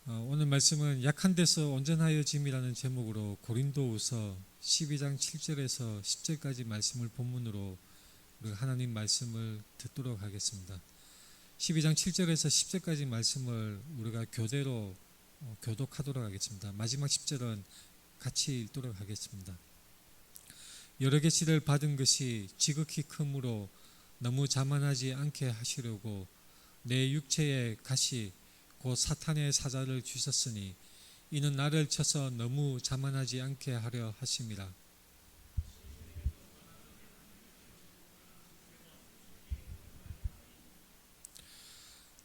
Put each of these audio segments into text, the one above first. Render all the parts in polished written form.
오늘 말씀은 약한 데서 온전하여짐이라는 제목으로 고린도후서 12장 7절에서 10절까지 말씀을 본문으로 우리가 하나님 말씀을 듣도록 하겠습니다. 12장 7절에서 10절까지 말씀을 우리가 교대로 교독하도록 하겠습니다. 마지막 10절은 같이 읽도록 하겠습니다. 여러 계시를 받은 것이 지극히 크므로 너무 자만하지 않게 하시려고 내 육체에 가시 곧 사탄의 사자를 주셨으니 이는 나를 쳐서 너무 자만하지 않게 하려 하심이라.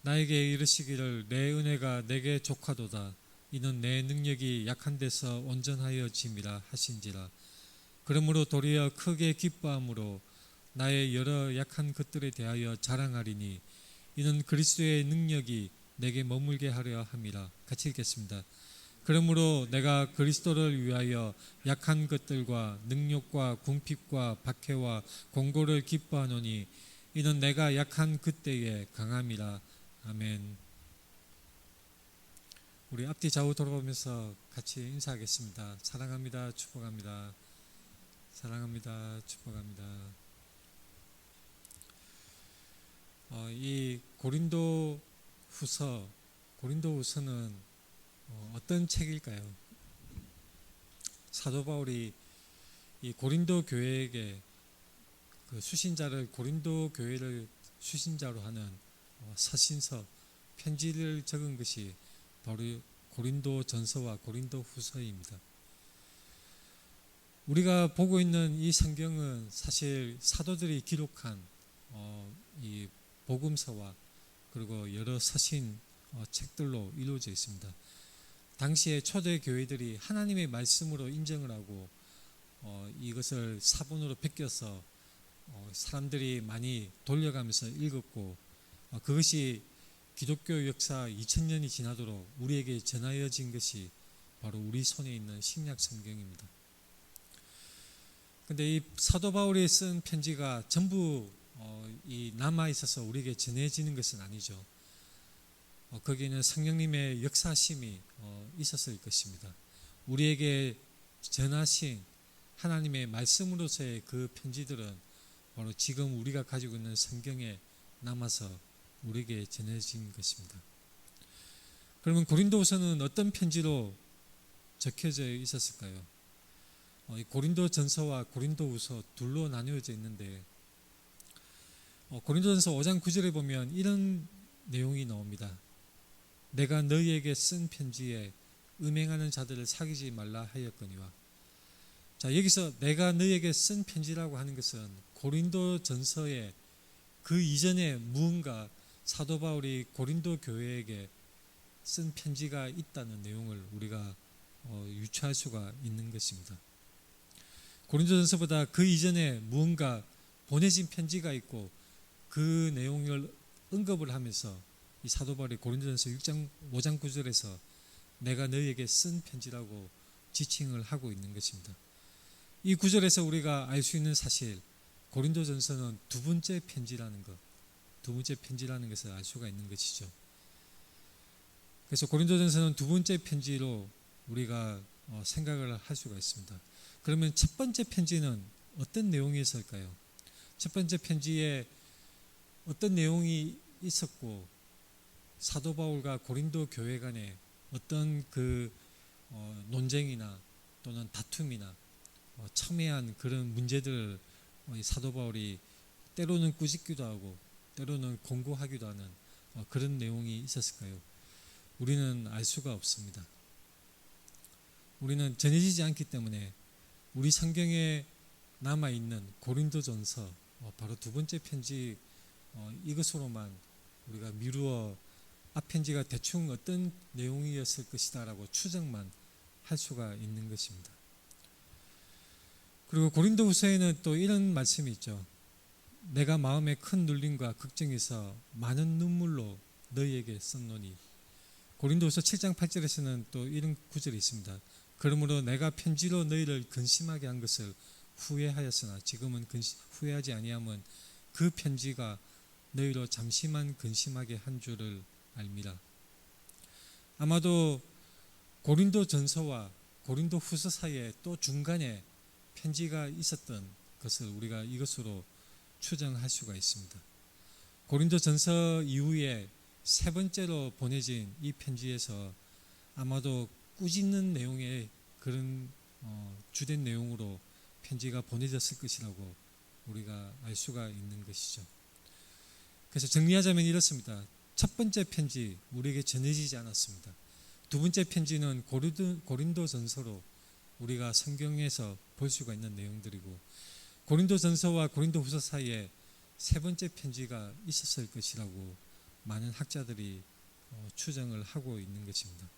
나에게 이르시기를 내 은혜가 내게 족하도다. 이는 내 능력이 약한 데서 온전하여짐이라 하신지라. 그러므로 도리어 크게 기뻐함으로 나의 여러 약한 것들에 대하여 자랑하리니 이는 그리스도의 능력이 내게 머물게 하려 함이라. 같이 읽겠습니다. 그러므로 내가 그리스도를 위하여 약한 것들과 능력과 궁핍과 박해와 공고를 기뻐하노니 이는 내가 약한 그때에 강함이라. 아멘. 우리 앞뒤 좌우 돌아보면서 같이 인사하겠습니다. 사랑합니다. 축복합니다. 사랑합니다. 축복합니다. 이 고린도후서는 어떤 책일까요? 사도 바울이 이 고린도 교회에게 그 수신자를 고린도 교회를 수신자로 하는 서신서 편지를 적은 것이 바로 고린도 전서와 고린도 후서입니다. 우리가 보고 있는 이 성경은 사실 사도들이 기록한 이 복음서와 그리고 여러 서신 책들로 이루어져 있습니다. 당시에 초대 교회들이 하나님의 말씀으로 인정을 하고 이것을 사본으로 베껴서 사람들이 많이 돌려가면서 읽었고 그것이 기독교 역사 2000년이 지나도록 우리에게 전하여진 것이 바로 우리 손에 있는 신약 성경입니다. 근데 이 사도 바울이 쓴 편지가 전부 이 남아 있어서 우리에게 전해지는 것은 아니죠. 거기에는 성령님의 역사심이 있었을 것입니다. 우리에게 전하신 하나님의 말씀으로서의 그 편지들은 바로 지금 우리가 가지고 있는 성경에 남아서 우리에게 전해진 것입니다. 그러면 고린도후서는 어떤 편지로 적혀져 있었을까요? 고린도 전서와 고린도 후서 둘로 나누어져 있는데 고린도 전서 5장 9절에 보면 이런 내용이 나옵니다. 내가 너희에게 쓴 편지에 음행하는 자들을 사귀지 말라 하였거니와. 자, 여기서 내가 너희에게 쓴 편지라고 하는 것은 고린도 전서에 그 이전에 무언가 사도 바울이 고린도 교회에게 쓴 편지가 있다는 내용을 우리가 유추할 수가 있는 것입니다. 고린도전서보다 그 이전에 무언가 보내진 편지가 있고 그 내용을 언급을 하면서 이 사도 바울이 고린도전서 5장 9절에서 내가 너희에게 쓴 편지라고 지칭을 하고 있는 것입니다. 이 구절에서 우리가 알 수 있는 사실, 고린도전서는 두 번째 편지라는 것을 알 수가 있는 것이죠. 그래서 고린도전서는 두 번째 편지로 우리가 생각을 할 수가 있습니다. 그러면 첫 번째 편지는 어떤 내용이 있을까요? 첫 번째 편지에 어떤 내용이 있었고 사도 바울과 고린도 교회 간에 어떤 그 논쟁이나 또는 다툼이나 첨예한 그런 문제들을 사도 바울이 때로는 꾸짖기도 하고 때로는 공고하기도 하는 그런 내용이 있었을까요? 우리는 알 수가 없습니다. 우리는 전해지지 않기 때문에 우리 성경에 남아있는 고린도전서 바로 두 번째 편지 이것으로만 우리가 미루어 앞편지가 대충 어떤 내용이었을 것이다 라고 추정만 할 수가 있는 것입니다. 그리고 고린도후서에는 또 이런 말씀이 있죠. 내가 마음에 큰 눌림과 걱정에서 많은 눈물로 너희에게 썼노니. 고린도후서 7장 8절에서는 또 이런 구절이 있습니다. 그러므로 내가 편지로 너희를 근심하게 한 것을 후회하였으나 지금은 후회하지 아니함은 그 편지가 너희로 잠시만 근심하게 한 줄을 알미라. 아마도 고린도 전서와 고린도 후서 사이에 또 중간에 편지가 있었던 것을 우리가 이것으로 추정할 수가 있습니다. 고린도 전서 이후에 세 번째로 보내진 이 편지에서 아마도 꾸짖는 내용의 그런 주된 내용으로 편지가 보내졌을 것이라고 우리가 알 수가 있는 것이죠. 그래서 정리하자면 이렇습니다. 첫 번째 편지 우리에게 전해지지 않았습니다. 두 번째 편지는 고린도 전서로 우리가 성경에서 볼 수가 있는 내용들이고, 고린도 전서와 고린도 후서 사이에 세 번째 편지가 있었을 것이라고 많은 학자들이 추정을 하고 있는 것입니다.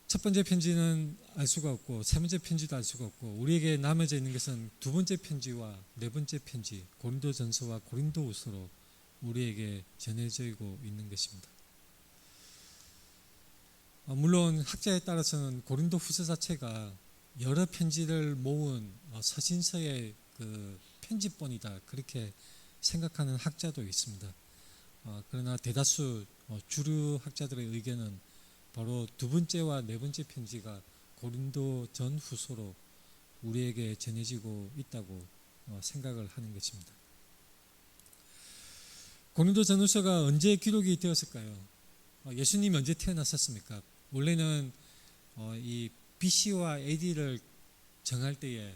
첫 번째 편지는 알 수가 없고 세 번째 편지도 알 수가 없고, 우리에게 남아져 있는 것은 두 번째 편지와 네 번째 편지 고린도 전서와 고린도 후서로 우리에게 전해지고 있는 것입니다. 물론 학자에 따라서는 고린도 후서 자체가 여러 편지를 모은 서신서의 그 편집본이다, 그렇게 생각하는 학자도 있습니다. 그러나 대다수 주류 학자들의 의견은 바로 두 번째와 네 번째 편지가 고린도 전 후서로 우리에게 전해지고 있다고 생각을 하는 것입니다. 고린도 전 후서가 언제 기록이 되었을까요? 예수님이 언제 태어났었습니까? 원래는 이 BC와 AD를 정할 때에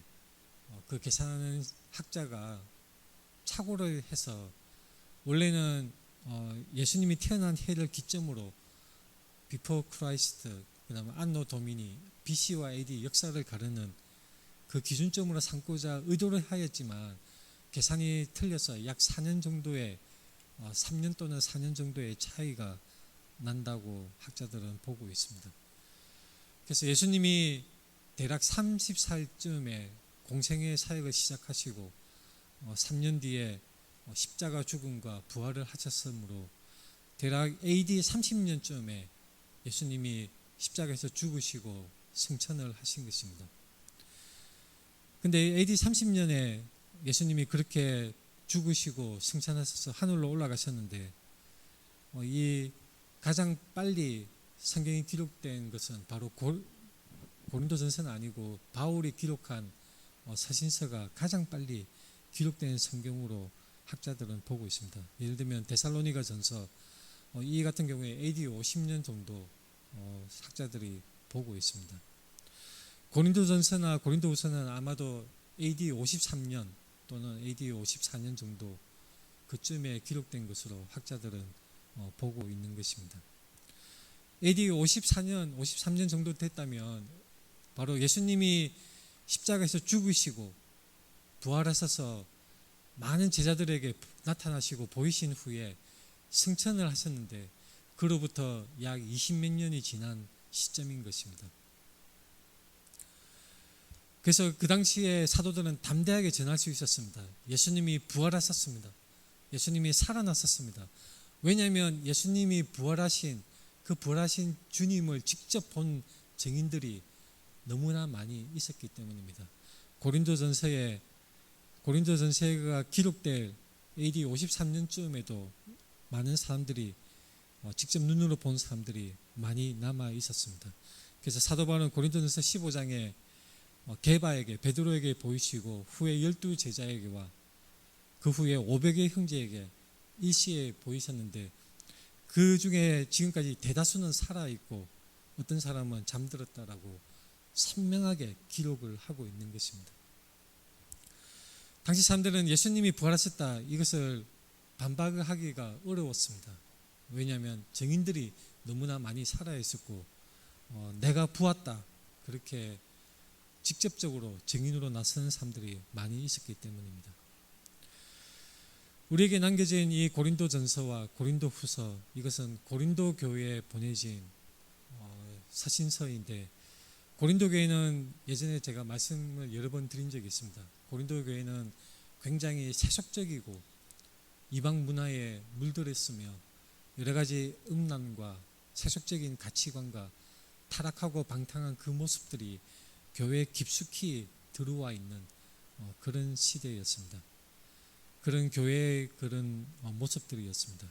그 계산하는 학자가 착오를 해서 원래는 예수님이 태어난 해를 기점으로 Before Christ, 그 다음에 안노 도미니, BC와 AD 역사를 가르는 그 기준점으로 삼고자 의도를 하였지만 계산이 틀려서 약 4년 정도의 3년 또는 4년 정도의 차이가 난다고 학자들은 보고 있습니다. 그래서 예수님이 대략 30살쯤에 공생의 사역을 시작하시고 3년 뒤에 십자가 죽음과 부활을 하셨으므로 대략 AD 30년쯤에 예수님이 십자가에서 죽으시고 승천을 하신 것입니다. 근데 AD 30년에 예수님이 그렇게 죽으시고 승천하셔서 하늘로 올라가셨는데 이 가장 빨리 성경이 기록된 것은 바로 고린도전서는 아니고 바울이 기록한 서신서가 가장 빨리 기록된 성경으로 학자들은 보고 있습니다. 예를 들면 데살로니가 전서 이 같은 경우에 AD 50년 정도 학자들이 보고 있습니다. 고린도전서나 고린도후서는 아마도 AD 53년 또는 AD 54년 정도 그쯤에 기록된 것으로 학자들은 보고 있는 것입니다. AD 54년, 53년 정도 됐다면 바로 예수님이 십자가에서 죽으시고 부활하셔서 많은 제자들에게 나타나시고 보이신 후에 승천을 하셨는데 그로부터 약 20몇 년이 지난 시점인 것입니다. 그래서 그 당시에 사도들은 담대하게 전할 수 있었습니다. 예수님이 부활하셨습니다. 예수님이 살아나셨습니다. 왜냐하면 예수님이 부활하신 그 부활하신 주님을 직접 본 증인들이 너무나 많이 있었기 때문입니다. 고린도전서가 기록될 AD 53년쯤에도 많은 사람들이 직접 눈으로 본 사람들이 많이 남아 있었습니다. 그래서 사도 바울은 고린도전서 15장에 게바에게 베드로에게 보이시고 후에 12제자에게와 그 후에 500의 형제에게 일시에 보이셨는데 그 중에 지금까지 대다수는 살아있고 어떤 사람은 잠들었다라고 선명하게 기록을 하고 있는 것입니다. 당시 사람들은 예수님이 부활하셨다 이것을 반박하기가 어려웠습니다. 왜냐하면 증인들이 너무나 많이 살아있었고 내가 부었다 그렇게 직접적으로 증인으로 나서는 사람들이 많이 있었기 때문입니다. 우리에게 남겨진 이 고린도 전서와 고린도 후서, 이것은 고린도 교회에 보내진 서신서인데, 고린도 교회는 예전에 제가 말씀을 여러 번 드린 적이 있습니다. 고린도 교회는 굉장히 세속적이고 이방 문화에 물들었으며 여러 가지 음란과 세속적인 가치관과 타락하고 방탕한 그 모습들이 교회에 깊숙이 들어와 있는 그런 시대였습니다. 그런 교회의 그런 모습들이었습니다.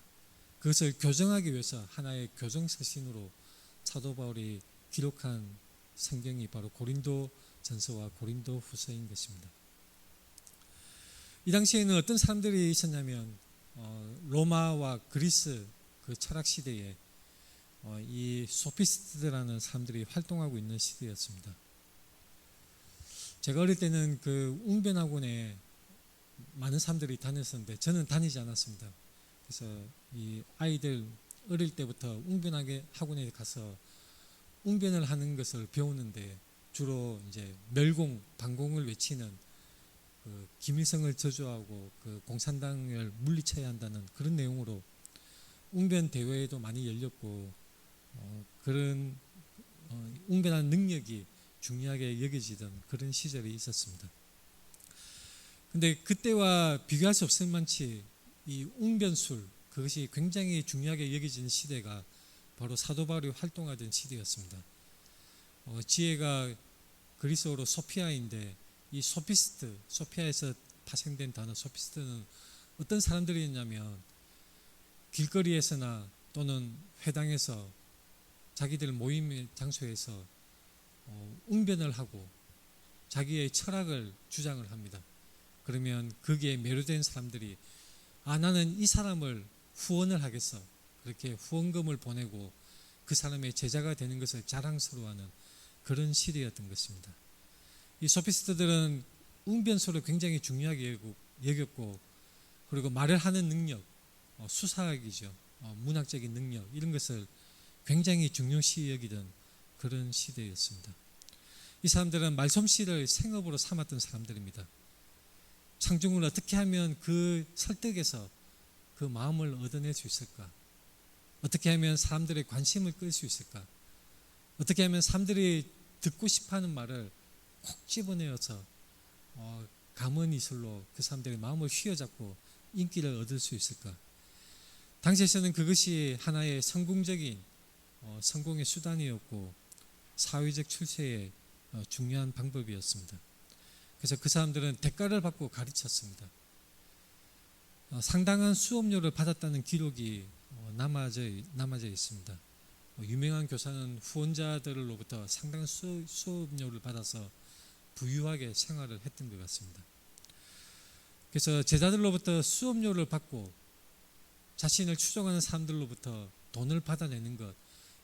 그것을 교정하기 위해서 하나의 교정서신으로 사도 바울이 기록한 성경이 바로 고린도 전서와 고린도 후서인 것입니다. 이 당시에는 어떤 사람들이 있었냐면 로마와 그리스 그 철학 시대에 이 소피스트라는 사람들이 활동하고 있는 시대였습니다. 제가 어릴 때는 그 웅변학원에 많은 사람들이 다녔었는데 저는 다니지 않았습니다. 그래서 이 아이들 어릴 때부터 웅변학원에 가서 웅변을 하는 것을 배우는데 주로 이제 멸공, 반공을 외치는 그 김일성을 저주하고 그 공산당을 물리쳐야 한다는 그런 내용으로 웅변 대회도 많이 열렸고 그런 웅변하는 능력이 중요하게 여겨지던 그런 시절이 있었습니다. 근데 그때와 비교할 수 없을 만치 이 웅변술 그것이 굉장히 중요하게 여겨지는 시대가 바로 사도 바울이 활동하던 시대였습니다. 지혜가 그리스어로 소피아인데 이 소피스트, 소피아에서 파생된 단어 소피스트는 어떤 사람들이었냐면 길거리에서나 또는 회당에서 자기들 모임 장소에서 웅변을 하고 자기의 철학을 주장을 합니다. 그러면 거기에 매료된 사람들이 나는 이 사람을 후원을 하겠어. 그렇게 후원금을 보내고 그 사람의 제자가 되는 것을 자랑스러워하는 그런 시대였던 것입니다. 이 소피스트들은 웅변술을 굉장히 중요하게 여겼고 그리고 말을 하는 능력, 수사학이죠. 문학적인 능력 이런 것을 굉장히 중요시 여기던 그런 시대였습니다. 이 사람들은 말솜씨를 생업으로 삼았던 사람들입니다. 창중을 어떻게 하면 그 설득에서 그 마음을 얻어낼 수 있을까? 어떻게 하면 사람들의 관심을 끌 수 있을까? 어떻게 하면 사람들이 듣고 싶어하는 말을 콕 집어내어서 감언이슬로 그 사람들의 마음을 휘어잡고 인기를 얻을 수 있을까? 당시에서는 그것이 하나의 성공적인 성공의 수단이었고 사회적 출세의 중요한 방법이었습니다. 그래서 그 사람들은 대가를 받고 가르쳤습니다. 상당한 수업료를 받았다는 기록이 남아져 있습니다. 유명한 교사는 후원자들로부터 상당한 수업료를 받아서 부유하게 생활을 했던 것 같습니다. 그래서 제자들로부터 수업료를 받고 자신을 추종하는 사람들로부터 돈을 받아내는 것,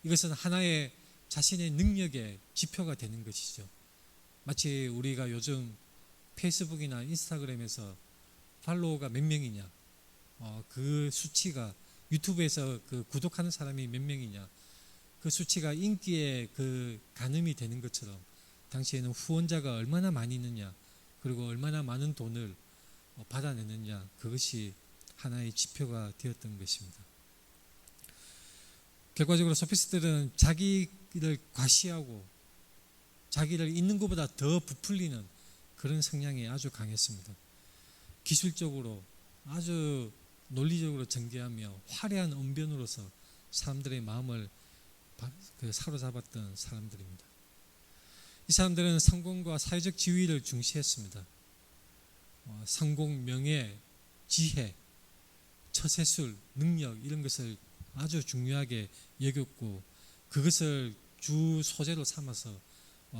이것은 하나의 자신의 능력의 지표가 되는 것이죠. 마치 우리가 요즘 페이스북이나 인스타그램에서 팔로워가 몇 명이냐, 그 수치가 유튜브에서 그 구독하는 사람이 몇 명이냐, 그 수치가 인기에 그 가늠이 되는 것처럼 당시에는 후원자가 얼마나 많이 있느냐, 그리고 얼마나 많은 돈을 받아내느냐, 그것이 하나의 지표가 되었던 것입니다. 결과적으로 소피스트들은 자기를 과시하고 자기를 있는 것보다 더 부풀리는 그런 성향이 아주 강했습니다. 기술적으로 아주 논리적으로 전개하며 화려한 언변으로서 사람들의 마음을 사로잡았던 사람들입니다. 이 사람들은 성공과 사회적 지위를 중시했습니다. 성공, 명예, 지혜, 처세술, 능력 이런 것을 아주 중요하게 여겼고 그것을 주 소재로 삼아서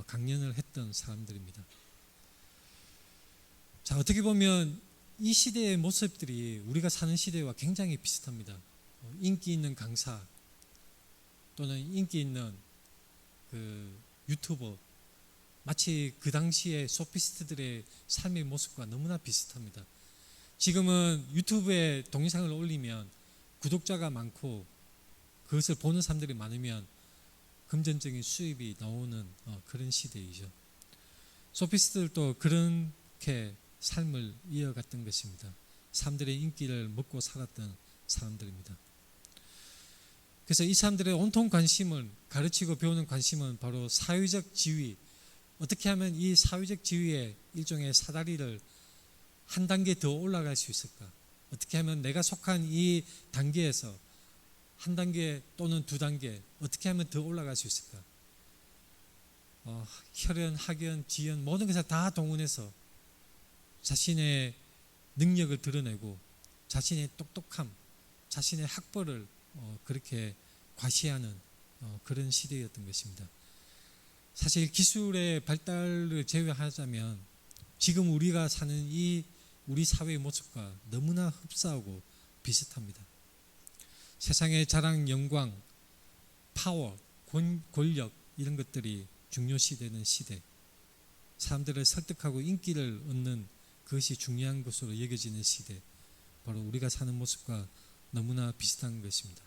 강연을 했던 사람들입니다. 자, 어떻게 보면 이 시대의 모습들이 우리가 사는 시대와 굉장히 비슷합니다. 인기 있는 강사 또는 인기 있는 그 유튜버, 마치 그 당시의 소피스트들의 삶의 모습과 너무나 비슷합니다. 지금은 유튜브에 동영상을 올리면 구독자가 많고 그것을 보는 사람들이 많으면 금전적인 수입이 나오는 그런 시대이죠. 소피스트들도 그렇게 삶을 이어갔던 것입니다. 사람들의 인기를 먹고 살았던 사람들입니다. 그래서 이 사람들의 온통 관심은, 가르치고 배우는 관심은 바로 사회적 지위, 어떻게 하면 이 사회적 지위의 일종의 사다리를 한 단계 더 올라갈 수 있을까? 어떻게 하면 내가 속한 이 단계에서 한 단계 또는 두 단계 어떻게 하면 더 올라갈 수 있을까? 혈연, 학연, 지연 모든 것을 다 동원해서 자신의 능력을 드러내고 자신의 똑똑함, 자신의 학벌을 그렇게 과시하는 그런 시대였던 것입니다. 사실 기술의 발달을 제외하자면 지금 우리가 사는 이 우리 사회의 모습과 너무나 흡사하고 비슷합니다. 세상의 자랑, 영광, 파워, 권력 이런 것들이 중요시되는 시대, 사람들을 설득하고 인기를 얻는 그것이 중요한 것으로 여겨지는 시대, 바로 우리가 사는 모습과 너무나 비슷한 것입니다.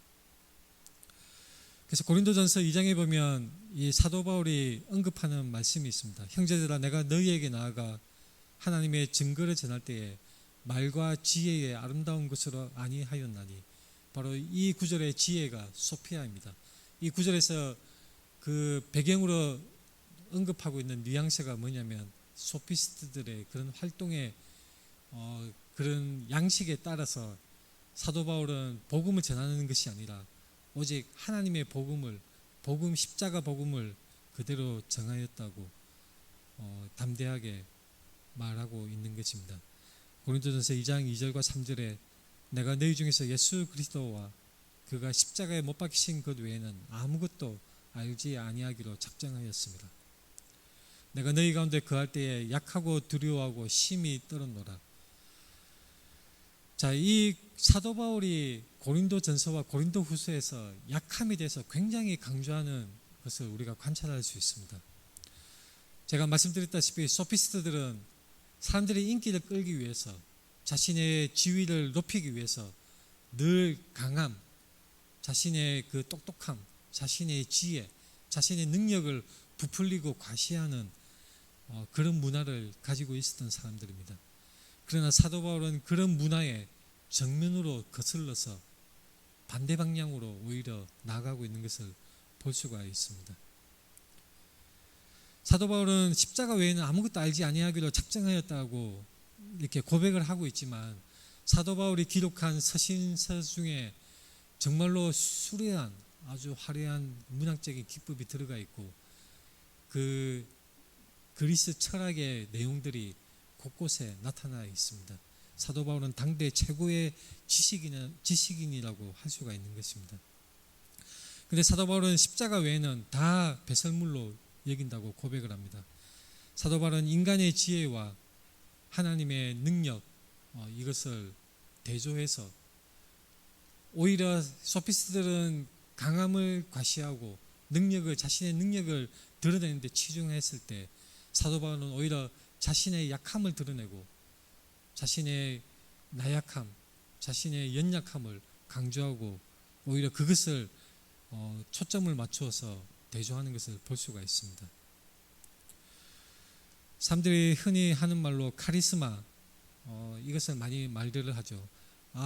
그래서 고린도전서 2장에 보면 이 사도 바울이 언급하는 말씀이 있습니다. 형제들아, 내가 너희에게 나아가 하나님의 증거를 전할 때에 말과 지혜의 아름다운 것으로 아니하였나니, 바로 이 구절의 지혜가 소피아입니다. 이 구절에서 그 배경으로 언급하고 있는 뉘앙스가 뭐냐면 소피스트들의 그런 활동의 그런 양식에 따라서 사도 바울은 복음을 전하는 것이 아니라 오직 하나님의 복음, 십자가 복음을 그대로 정하였다고 담대하게 말하고 있는 것입니다. 고린도전서 2장 2절과 3절에 내가 너희 중에서 예수 그리스도와 그가 십자가에 못 박히신 것 외에는 아무것도 알지 아니하기로 작정하였습니다. 내가 너희 가운데 거할 때에 약하고 두려워하고 심히 떨었노라. 자, 이 사도 바울이 고린도전서와 고린도후서에서 약함에 대해서 굉장히 강조하는 것을 우리가 관찰할 수 있습니다. 제가 말씀드렸다시피 소피스트들은 사람들의 인기를 끌기 위해서, 자신의 지위를 높이기 위해서 늘 강함, 자신의 그 똑똑함, 자신의 지혜, 자신의 능력을 부풀리고 과시하는 그런 문화를 가지고 있었던 사람들입니다. 그러나 사도 바울은 그런 문화에 정면으로 거슬러서 반대 방향으로 오히려 나아가고 있는 것을 볼 수가 있습니다. 사도 바울은 십자가 외에는 아무것도 알지 아니하기로 작정하였다고 이렇게 고백을 하고 있지만, 사도 바울이 기록한 서신서 중에 정말로 수려한 아주 화려한 문학적인 기법이 들어가 있고, 그 그리스 철학의 내용들이 곳곳에 나타나 있습니다. 사도 바울은 당대 최고의 지식인이라고 할 수가 있는 것입니다. 그런데 사도 바울은 십자가 외에는 다 배설물로 여긴다고 고백을 합니다. 사도 바울은 인간의 지혜와 하나님의 능력, 이것을 대조해서, 오히려 소피스트들은 강함을 과시하고 자신의 능력을 드러내는 데 치중했을 때, 사도 바울은 오히려 자신의 약함을 드러내고 자신의 나약함, 자신의 연약함을 강조하고 오히려 그것을 초점을 맞추어서 대조하는 것을 볼 수가 있습니다. 사람들이 흔히 하는 말로 카리스마, 이것을 많이 말들을 하죠.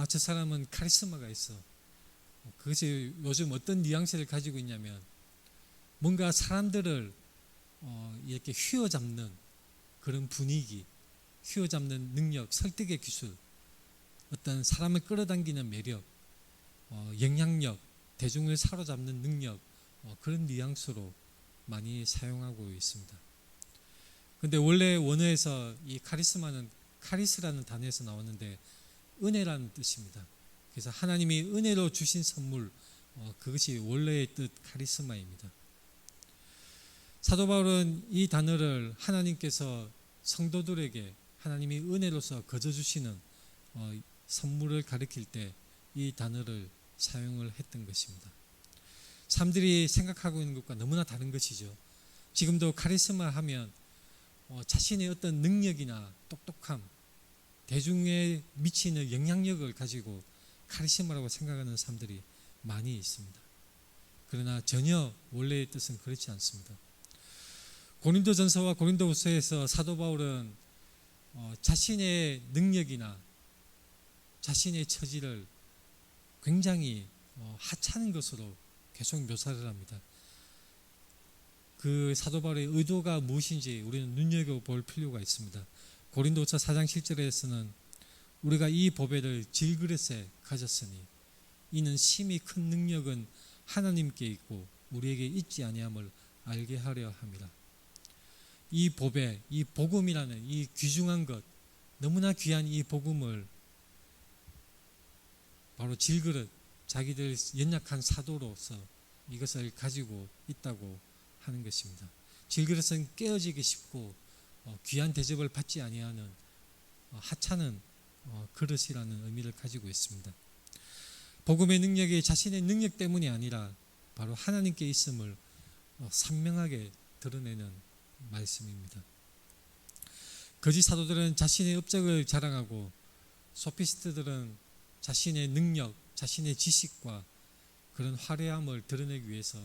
저 사람은 카리스마가 있어. 그것이 요즘 어떤 뉘앙스를 가지고 있냐면, 뭔가 사람들을 이렇게 휘어잡는 그런 분위기, 휘어잡는 능력, 설득의 기술, 어떤 사람을 끌어당기는 매력, 영향력, 대중을 사로잡는 능력, 그런 뉘앙스로 많이 사용하고 있습니다. 그런데 원래 원어에서 이 카리스마는 카리스라는 단어에서 나왔는데 은혜라는 뜻입니다. 그래서 하나님이 은혜로 주신 선물, 그것이 원래의 뜻 카리스마입니다. 사도 바울은 이 단어를 하나님께서 성도들에게 하나님이 은혜로서 거저주시는 선물을 가리킬 때 이 단어를 사용을 했던 것입니다. 사람들이 생각하고 있는 것과 너무나 다른 것이죠. 지금도 카리스마 하면 자신의 어떤 능력이나 똑똑함, 대중에 미치는 영향력을 가지고 카리스마라고 생각하는 사람들이 많이 있습니다. 그러나 전혀 원래의 뜻은 그렇지 않습니다. 고린도전서와 고린도후서에서 사도 바울은 자신의 능력이나 자신의 처지를 굉장히 하찮은 것으로 계속 묘사를 합니다. 그 사도 바울의 의도가 무엇인지 우리는 눈여겨볼 필요가 있습니다. 고린도후서 4장 7절에서는 우리가 이 보배를 질그릇에 가졌으니 이는 심히 큰 능력은 하나님께 있고 우리에게 있지 아니함을 알게 하려 함이라. 이 보배, 이 복음이라는 이 귀중한 것, 너무나 귀한 이 복음을 바로 질그릇, 자기들 연약한 사도로서 이것을 가지고 있다고 하는 것입니다. 질그릇은 깨어지기 쉽고 귀한 대접을 받지 아니하는 하찮은 그릇이라는 의미를 가지고 있습니다. 복음의 능력이 자신의 능력 때문이 아니라 바로 하나님께 있음을 선명하게 드러내는 말씀입니다. 거짓 사도들은 자신의 업적을 자랑하고 소피스트들은 자신의 능력, 자신의 지식과 그런 화려함을 드러내기 위해서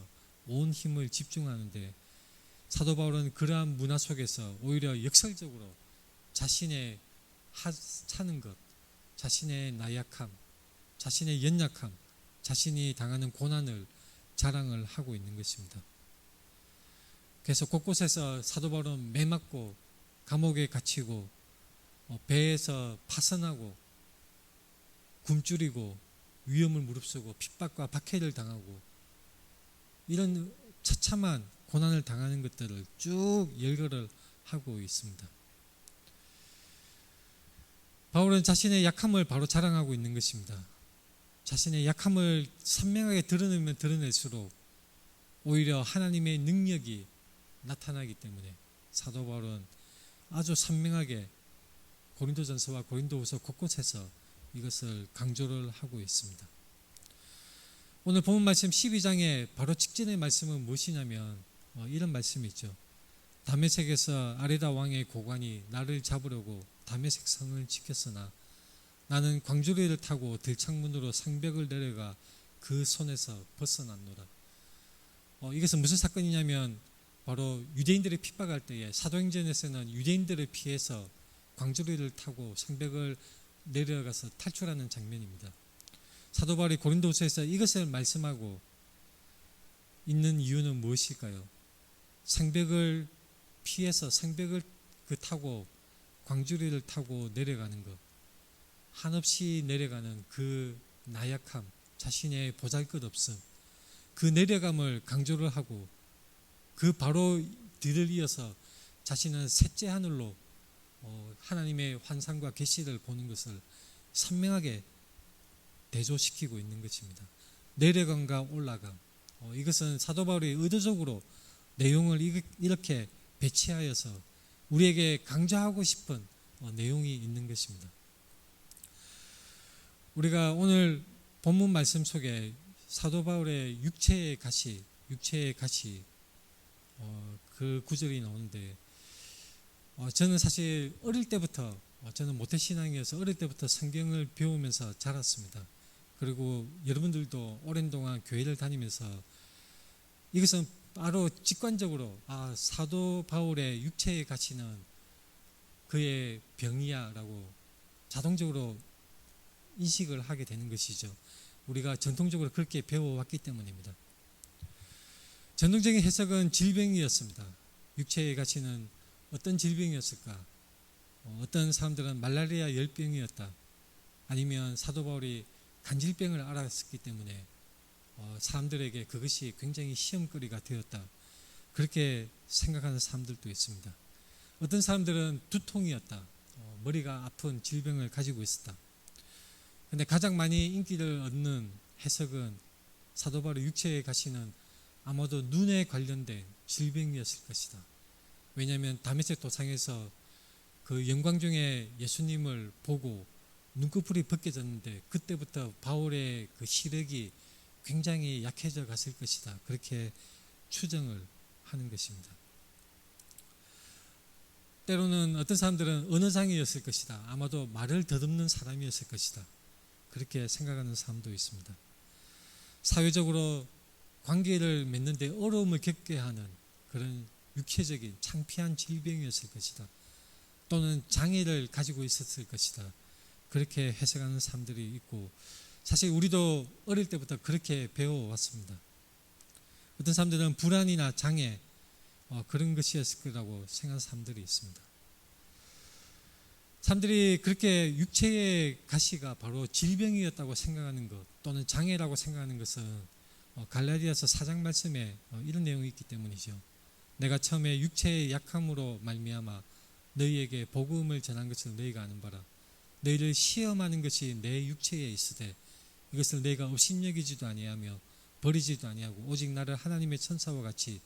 온 힘을 집중하는데, 사도 바울은 그러한 문화 속에서 오히려 역설적으로 자신의 하찮은 것, 자신의 나약함, 자신의 연약함, 자신이 당하는 고난을 자랑을 하고 있는 것입니다. 그래서 곳곳에서 사도 바울은 매맞고 감옥에 갇히고 배에서 파선하고 굶주리고 위험을 무릅쓰고 핍박과 박해를 당하고 이런 처참한 고난을 당하는 것들을 쭉 열거를 하고 있습니다. 바울은 자신의 약함을 바로 자랑하고 있는 것입니다. 자신의 약함을 선명하게 드러내면 드러낼수록 오히려 하나님의 능력이 나타나기 때문에 사도 바울은 아주 선명하게 고린도전서와 고린도후서 곳곳에서 이것을 강조를 하고 있습니다. 오늘 본문 말씀 12장의 바로 직전의 말씀은 무엇이냐면 이런 말씀이 있죠. 다메섹에서 아레다 왕의 고관이 나를 잡으려고 다메섹 성을 지켰으나 나는 광주리를 타고 들창문으로 성벽을 내려가 그 손에서 벗어났노라. 이것은 무슨 사건이냐면 바로 유대인들을 핍박할 때에 사도행전에서는 유대인들을 피해서 광주리를 타고 성벽을 내려가서 탈출하는 장면입니다. 사도 바울이 고린도후서에서 이것을 말씀하고 있는 이유는 무엇일까요? 성벽을 피해서 성벽을 타고 광주리를 타고 내려가는 것, 한없이 내려가는 그 나약함, 자신의 보잘것없음, 그 내려감을 강조를 하고 그 바로 뒤를 이어서 자신은 셋째 하늘로 하나님의 환상과 계시를 보는 것을 선명하게 대조시키고 있는 것입니다. 내려감과 올라감, 이것은 사도 바울이 의도적으로 내용을 이렇게 배치하여서 우리에게 강조하고 싶은 내용이 있는 것입니다. 우리가 오늘 본문 말씀 속에 사도 바울의 육체의 가시 그 구절이 나오는데, 저는 사실 어릴 때부터 저는 모태신앙이어서 어릴 때부터 성경을 배우면서 자랐습니다. 그리고 여러분들도 오랜 동안 교회를 다니면서 이것은 바로 직관적으로 사도 바울의 육체의 가시는 그의 병이야 라고 자동적으로 인식을 하게 되는 것이죠. 우리가 전통적으로 그렇게 배워왔기 때문입니다. 전통적인 해석은 질병이었습니다. 육체의 가시는 어떤 질병이었을까? 어떤 사람들은 말라리아 열병이었다. 아니면 사도 바울이 간질병을 앓았기 때문에 사람들에게 그것이 굉장히 시험거리가 되었다. 그렇게 생각하는 사람들도 있습니다. 어떤 사람들은 두통이었다. 머리가 아픈 질병을 가지고 있었다. 그런데 가장 많이 인기를 얻는 해석은 사도 바울의 육체에 가시는 아마도 눈에 관련된 질병이었을 것이다. 왜냐하면 다메섹 도상에서 그 영광 중에 예수님을 보고 눈꺼풀이 벗겨졌는데 그때부터 바울의 그 시력이 굉장히 약해져 갔을 것이다. 그렇게 추정을 하는 것입니다. 때로는 어떤 사람들은 언어장애였을 것이다. 아마도 말을 더듬는 사람이었을 것이다. 그렇게 생각하는 사람도 있습니다. 사회적으로 관계를 맺는데 어려움을 겪게 하는 그런 육체적인 창피한 질병이었을 것이다. 또는 장애를 가지고 있었을 것이다. 그렇게 해석하는 사람들이 있고, 사실 우리도 어릴 때부터 그렇게 배워왔습니다. 어떤 사람들은 불안이나 장애 그런 것이었을 거라고 생각하는 사람들이 있습니다. 사람들이 그렇게 육체의 가시가 바로 질병이었다고 생각하는 것 또는 장애라고 생각하는 것은 갈라디아서 4장 말씀에 이런 내용이 있기 때문이죠. 내가 처음에 육체의 약함으로 말미암아 너희에게 복음을 전한 것을 너희가 아는 바라. 너희를 시험하는 것이 내 육체에 있으되 이것을 내가 업신여기지도 아니하며 버리지도 아니하고 오직 나를 하나님의 천사와 같이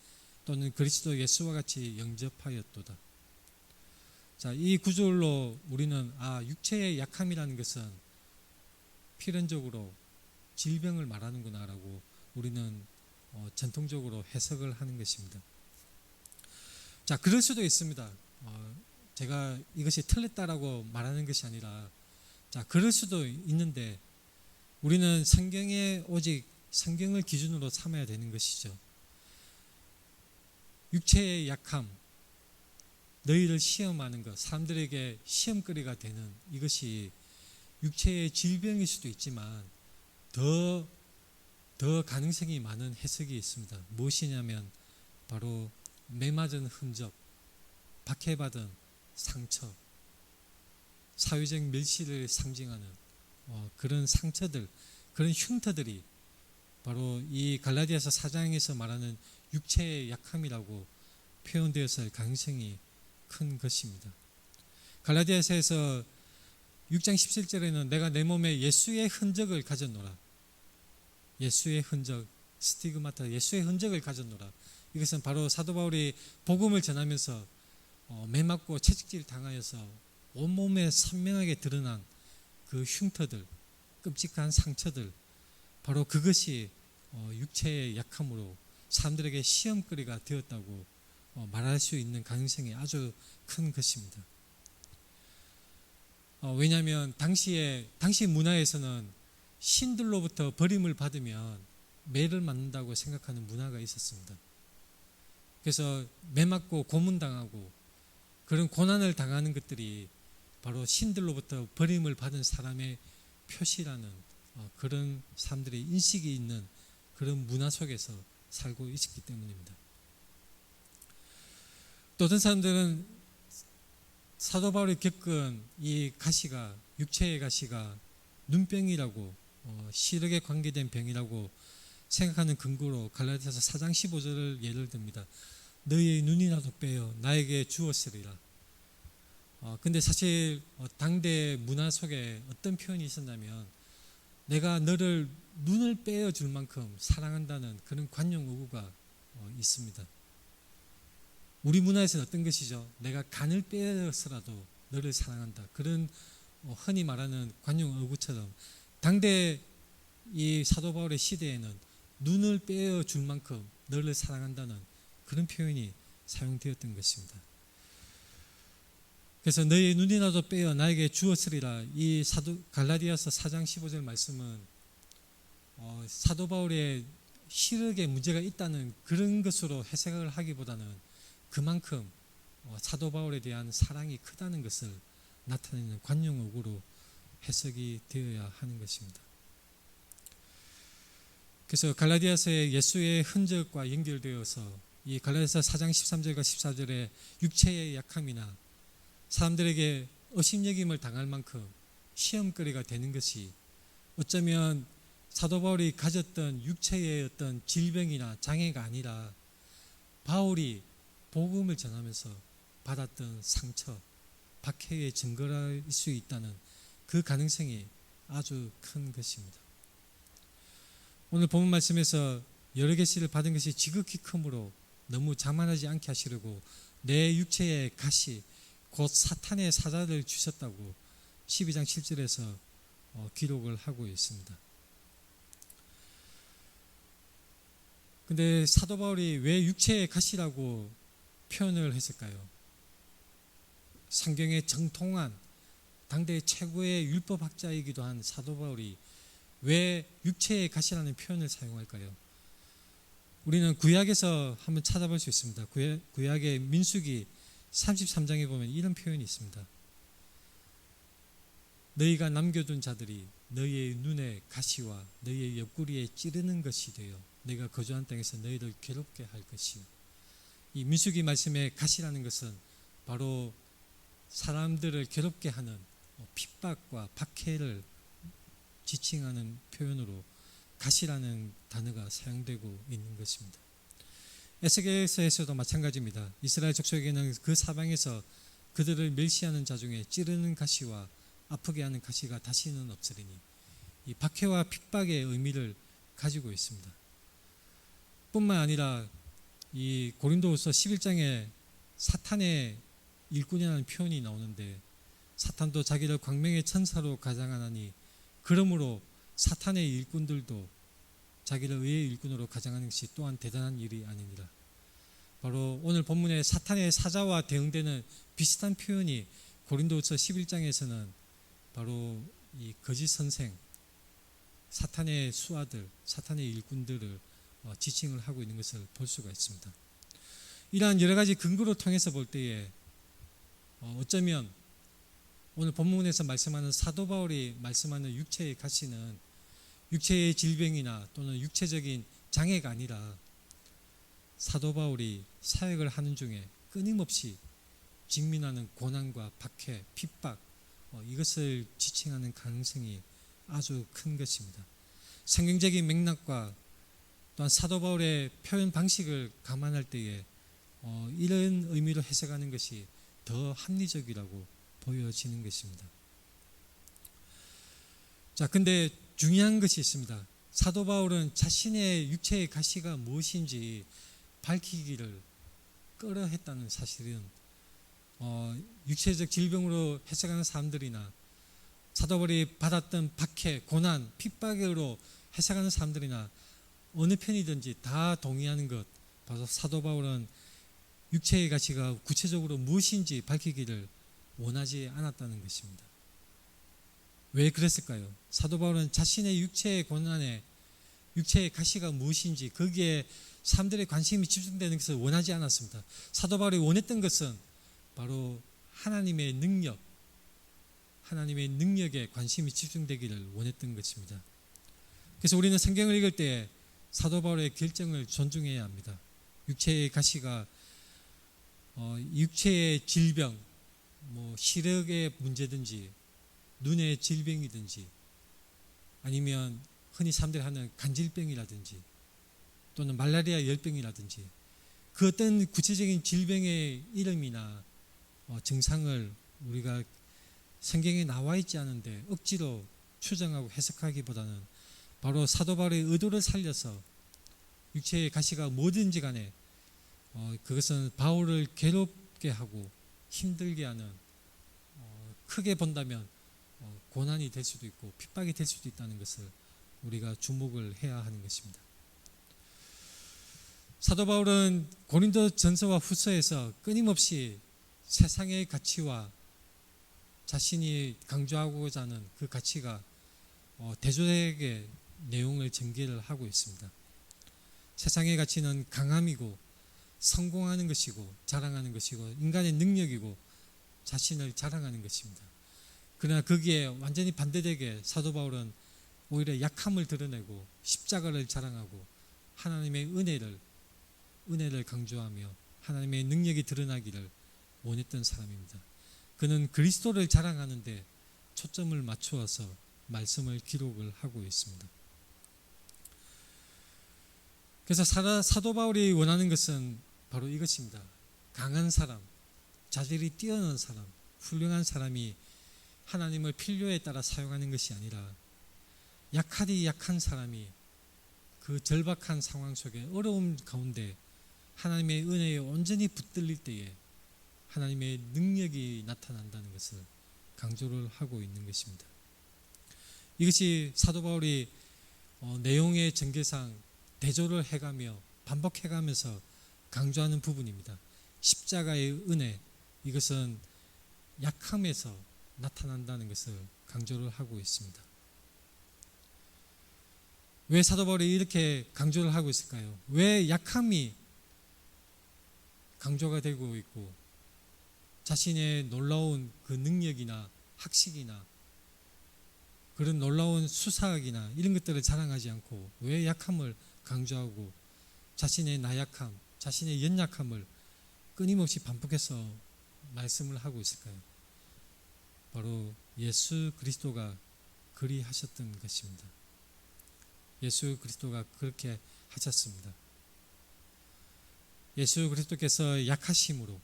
또는 그리스도 예수와 같이 영접하였도다. 자, 이 구절로 우리는 육체의 약함이라는 것은 필연적으로 질병을 말하는구나라고 우리는 전통적으로 해석을 하는 것입니다. 자, 그럴 수도 있습니다. 제가 이것이 틀렸다라고 말하는 것이 아니라, 자, 그럴 수도 있는데 우리는 성경에 오직 성경을 기준으로 삼아야 되는 것이죠. 육체의 약함, 너희를 시험하는 것, 사람들에게 시험거리가 되는 이것이 육체의 질병일 수도 있지만 더 가능성이 많은 해석이 있습니다. 무엇이냐면 바로 매맞은 흔적, 박해받은 상처, 사회적 멸시를 상징하는 그런 상처들, 그런 흉터들이 바로 이 갈라디아서 4장에서 말하는 육체의 약함이라고 표현되었을 가능성이 큰 것입니다. 갈라디아서에서 6장 17절에는 내가 내 몸에 예수의 흔적을 가졌노라. 예수의 흔적, 스티그마타, 예수의 흔적을 가졌노라. 이것은 바로 사도 바울이 복음을 전하면서 매맞고 채찍질 당하여서 온몸에 선명하게 드러난 그 흉터들, 끔찍한 상처들, 바로 그것이 육체의 약함으로 사람들에게 시험거리가 되었다고 말할 수 있는 가능성이 아주 큰 것입니다. 왜냐하면 당시 문화에서는 신들로부터 버림을 받으면 매를 맞는다고 생각하는 문화가 있었습니다. 그래서 매맞고 고문당하고 그런 고난을 당하는 것들이 바로 신들로부터 버림을 받은 사람의 표시라는 그런 사람들의 인식이 있는 그런 문화 속에서 살고 있었기 때문입니다. 또 어떤 사람들은 사도 바울이 겪은 이 가시가, 육체의 가시가 눈병이라고, 시력에 관계된 병이라고 생각하는 근거로 갈라디아서 4장 15절을 예를 듭니다. 너희의 눈이라도 빼어 나에게 주었으리라. 근데 사실 당대 문화 속에 어떤 표현이 있었냐면 내가 너를 눈을 빼어 줄 만큼 사랑한다는 그런 관용 어구가 있습니다. 우리 문화에서는 어떤 것이죠? 내가 간을 빼어서라도 너를 사랑한다. 그런 흔히 말하는 관용 어구처럼 당대 이 사도 바울의 시대에는 눈을 빼어 줄 만큼 너를 사랑한다는 그런 표현이 사용되었던 것입니다. 그래서 너의 눈이라도 빼어 나에게 주었으리라. 이 갈라디아서 4장 15절 말씀은 사도 바울의 시력에 문제가 있다는 그런 것으로 해석을 하기보다는 그만큼 사도 바울에 대한 사랑이 크다는 것을 나타내는 관용어구로 해석이 되어야 하는 것입니다. 그래서 갈라디아서의 예수의 흔적과 연결되어서 이 갈라디아서 4장 13절과 14절에 육체의 약함이나 사람들에게 의심여김을 당할 만큼 시험거리가 되는 것이 어쩌면 사도 바울이 가졌던 육체의 어떤 질병이나 장애가 아니라 바울이 복음을 전하면서 받았던 상처, 박해의 증거일 수 있다는 그 가능성이 아주 큰 것입니다. 오늘 본문 말씀에서 여러 계시를 받은 것이 지극히 크므로 너무 자만하지 않게 하시려고 내 육체의 가시 곧 사탄의 사자를 주셨다고 12장 7절에서 기록을 하고 있습니다. 근데 사도 바울이 왜 육체의 가시라고 표현을 했을까요? 성경의 정통한 당대 최고의 율법학자이기도 한 사도 바울이 왜 육체의 가시라는 표현을 사용할까요? 우리는 구약에서 한번 찾아볼 수 있습니다. 구약의 민수기 33장에 보면 이런 표현이 있습니다. 너희가 남겨둔 자들이 너희의 눈에 가시와 너희의 옆구리에 찌르는 것이 되어 너희가 거주한 땅에서 너희를 괴롭게 할 것이요. 이 민수기 말씀의 가시라는 것은 바로 사람들을 괴롭게 하는 핍박과 박해를 지칭하는 표현으로 가시라는 단어가 사용되고 있는 것입니다. 에스겔서에서도 마찬가지입니다. 이스라엘 족속에게는 그 사방에서 그들을 멸시하는 자 중에 찌르는 가시와 아프게 하는 가시가 다시는 없으리니 이 박해와 핍박의 의미를 가지고 있습니다. 뿐만 아니라 이 고린도후서 11장에 사탄의 일꾼이라는 표현이 나오는데, 사탄도 자기를 광명의 천사로 가장하나니 그러므로 사탄의 일꾼들도 자기를 의의 일꾼으로 가장하는 것이 또한 대단한 일이 아니니라. 바로 오늘 본문의 사탄의 사자와 대응되는 비슷한 표현이 고린도후서 11장에서는 바로 이 거짓 선생, 사탄의 수하들, 사탄의 일꾼들을 지칭을 하고 있는 것을 볼 수가 있습니다. 이러한 여러 가지 근거로 통해서 볼 때에 어쩌면 오늘 본문에서 말씀하는 사도 바울이 말씀하는 육체의 가시는 육체의 질병이나 또는 육체적인 장애가 아니라 사도 바울이 사역을 하는 중에 끊임없이 직면하는 고난과 박해, 핍박, 이것을 지칭하는 가능성이 아주 큰 것입니다. 성경적인 맥락과 또한 사도 바울의 표현 방식을 감안할 때에 이런 의미로 해석하는 것이 더 합리적이라고 보여지는 것입니다. 자, 근데 중요한 것이 있습니다. 사도 바울은 자신의 육체의 가시가 무엇인지 밝히기를 꺼려했다는 사실은 육체적 질병으로 해석하는 사람들이나 사도 바울이 받았던 박해, 고난, 핍박으로 해석하는 사람들이나 어느 편이든지 다 동의하는 것, 바로 사도 바울은 육체의 가시가 구체적으로 무엇인지 밝히기를 원하지 않았다는 것입니다. 왜 그랬을까요? 사도 바울은 자신의 육체의 고난에 육체의 가시가 무엇인지 거기에 사람들의 관심이 집중되는 것을 원하지 않았습니다. 사도 바울이 원했던 것은 바로 하나님의 능력, 하나님의 능력에 관심이 집중되기를 원했던 것입니다. 그래서 우리는 성경을 읽을 때 사도 바울의 결정을 존중해야 합니다. 육체의 가시가 육체의 질병, 시력의 문제든지 눈의 질병이든지 아니면 흔히 사람들이 하는 간질병이라든지 또는 말라리아 열병이라든지 그 어떤 구체적인 질병의 이름이나 증상을 우리가 성경에 나와 있지 않은데 억지로 추정하고 해석하기보다는 바로 사도 바울의 의도를 살려서 육체의 가시가 뭐든지 간에 그것은 바울을 괴롭게 하고 힘들게 하는, 크게 본다면 고난이 될 수도 있고 핍박이 될 수도 있다는 것을 우리가 주목을 해야 하는 것입니다. 사도 바울은 고린도 전서와 후서에서 끊임없이 세상의 가치와 자신이 강조하고자 하는 그 가치가 대조되게 내용을 전개를 하고 있습니다. 세상의 가치는 강함이고 성공하는 것이고 자랑하는 것이고 인간의 능력이고 자신을 자랑하는 것입니다. 그러나 거기에 완전히 반대되게 사도 바울은 오히려 약함을 드러내고 십자가를 자랑하고 하나님의 은혜를 강조하며 하나님의 능력이 드러나기를 원했던 사람입니다. 그는 그리스도를 자랑하는데 초점을 맞추어서 말씀을 기록을 하고 있습니다. 그래서 사도 바울이 원하는 것은 바로 이것입니다. 강한 사람, 자질이 뛰어난 사람, 훌륭한 사람이 하나님을 필요에 따라 사용하는 것이 아니라 약하디 약한 사람이 그 절박한 상황 속에 어려움 가운데 하나님의 은혜에 온전히 붙들릴 때에 하나님의 능력이 나타난다는 것을 강조를 하고 있는 것입니다. 이것이 사도 바울이 내용의 전개상 대조를 해가며 반복해가면서 강조하는 부분입니다. 십자가의 은혜, 이것은 약함에서 나타난다는 것을 강조를 하고 있습니다. 왜 사도 바울이 이렇게 강조를 하고 있을까요? 왜 약함이 강조가 되고 있고 자신의 놀라운 그 능력이나 학식이나 그런 놀라운 수사학이나 이런 것들을 자랑하지 않고 왜 약함을 강조하고 자신의 나약함, 자신의 연약함을 끊임없이 반복해서 말씀을 하고 있을까요? 바로 예수 그리스도가 그리하셨던 것입니다. 예수 그리스도가 그렇게 하셨습니다. 예수 그리스도께서 약하심으로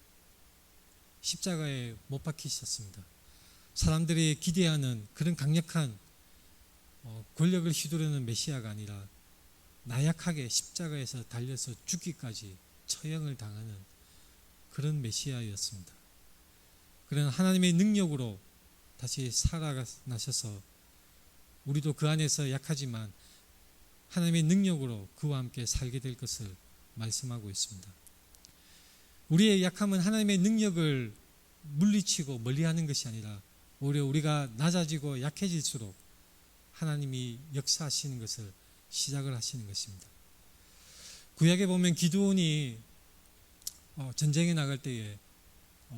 십자가에 못 박히셨습니다. 사람들이 기대하는 그런 강력한 권력을 휘두르는 메시아가 아니라 나약하게 십자가에서 달려서 죽기까지 처형을 당하는 그런 메시아였습니다. 그런 하나님의 능력으로 다시 살아나셔서 우리도 그 안에서 약하지만 하나님의 능력으로 그와 함께 살게 될 것을 말씀하고 있습니다. 우리의 약함은 하나님의 능력을 물리치고 멀리하는 것이 아니라 오히려 우리가 낮아지고 약해질수록 하나님이 역사하시는 것을 시작을 하시는 것입니다. 구약에 보면 기드온이 전쟁에 나갈 때에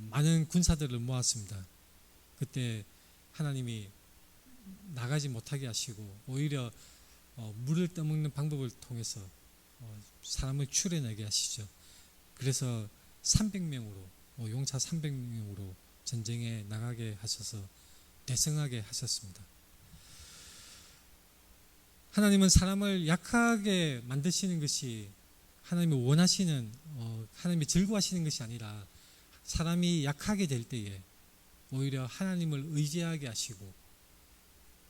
많은 군사들을 모았습니다. 그때 하나님이 나가지 못하게 하시고 오히려 물을 떠먹는 방법을 통해서 사람을 추려내게 하시죠. 그래서 300명으로 용사 300명으로 전쟁에 나가게 하셔서 대성하게 하셨습니다. 하나님은 사람을 약하게 만드시는 것이 하나님이 원하시는 하나님이 즐거워하시는 것이 아니라 사람이 약하게 될 때에 오히려 하나님을 의지하게 하시고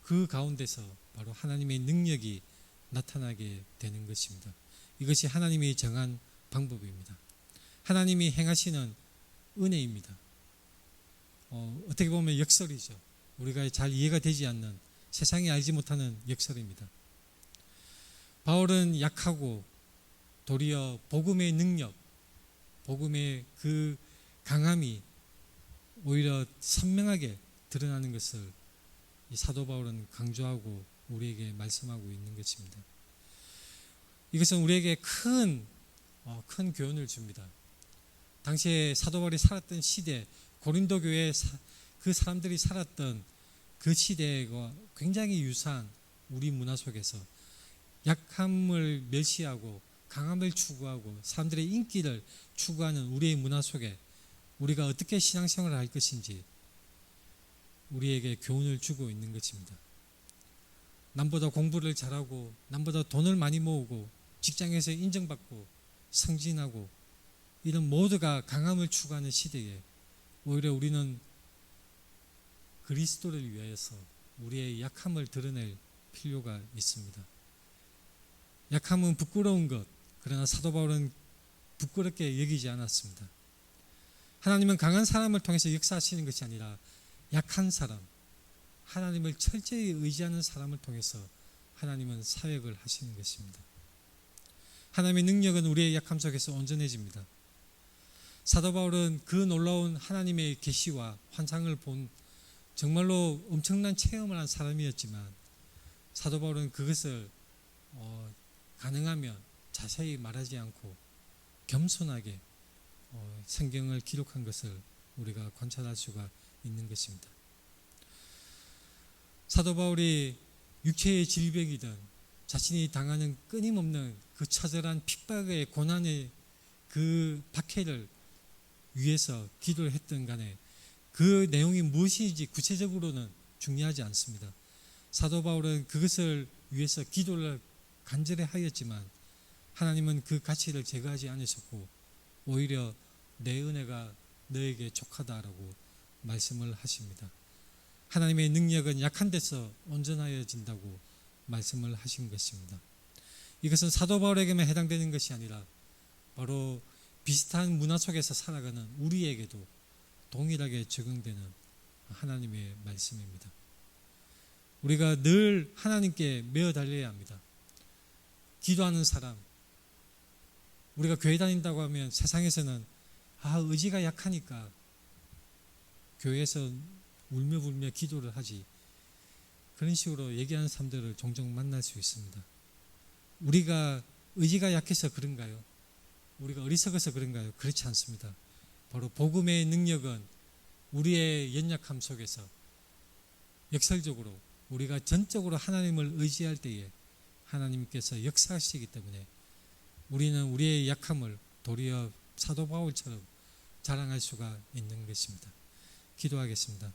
그 가운데서 바로 하나님의 능력이 나타나게 되는 것입니다. 이것이 하나님이 정한 방법입니다. 하나님이 행하시는 은혜입니다. 어떻게 보면 역설이죠. 우리가 잘 이해가 되지 않는 세상이 알지 못하는 역설입니다. 바울은 약하고 도리어 복음의 능력, 복음의 그 강함이 오히려 선명하게 드러나는 것을 이 사도 바울은 강조하고 우리에게 말씀하고 있는 것입니다. 이것은 우리에게 큰 교훈을 줍니다. 당시에 사도 바울이 살았던 시대, 고린도 교회 그 사람들이 살았던 그 시대와 굉장히 유사한 우리 문화 속에서 약함을 멸시하고 강함을 추구하고 사람들의 인기를 추구하는 우리의 문화 속에 우리가 어떻게 신앙생활을 할 것인지 우리에게 교훈을 주고 있는 것입니다. 남보다 공부를 잘하고 남보다 돈을 많이 모으고 직장에서 인정받고 승진하고 이런 모두가 강함을 추구하는 시대에 오히려 우리는 그리스도를 위하여서 우리의 약함을 드러낼 필요가 있습니다. 약함은 부끄러운 것, 그러나 사도 바울은 부끄럽게 여기지 않았습니다. 하나님은 강한 사람을 통해서 역사하시는 것이 아니라 약한 사람, 하나님을 철저히 의지하는 사람을 통해서 하나님은 사역을 하시는 것입니다. 하나님의 능력은 우리의 약함 속에서 온전해집니다. 사도 바울은 그 놀라운 하나님의 계시와 환상을 본 정말로 엄청난 체험을 한 사람이었지만 사도 바울은 그것을 가능하면 자세히 말하지 않고 겸손하게 성경을 기록한 것을 우리가 관찰할 수가 있는 것입니다. 사도 바울이 육체의 질병이든 자신이 당하는 끊임없는 그 처절한 핍박의 고난의 그 박해를 위해서 기도를 했던 간에 그 내용이 무엇인지 구체적으로는 중요하지 않습니다. 사도 바울은 그것을 위해서 기도를 간절히 하였지만 하나님은 그 가치를 제거하지 않으셨고 오히려 내 은혜가 너에게 족하다라고 말씀을 하십니다. 하나님의 능력은 약한 데서 온전하여진다고 말씀을 하신 것입니다. 이것은 사도 바울에게만 해당되는 것이 아니라 바로 비슷한 문화 속에서 살아가는 우리에게도 동일하게 적용되는 하나님의 말씀입니다. 우리가 늘 하나님께 매어 달려야 합니다. 기도하는 사람, 우리가 교회 다닌다고 하면 세상에서는 의지가 약하니까 교회에서 울며불며 기도를 하지, 그런 식으로 얘기하는 사람들을 종종 만날 수 있습니다. 우리가 의지가 약해서 그런가요? 우리가 어리석어서 그런가요? 그렇지 않습니다. 바로 복음의 능력은 우리의 연약함 속에서 역설적으로 우리가 전적으로 하나님을 의지할 때에 하나님께서 역사하시기 때문에 우리는 우리의 약함을 도리어 사도 바울처럼 자랑할 수가 있는 것입니다. 기도하겠습니다.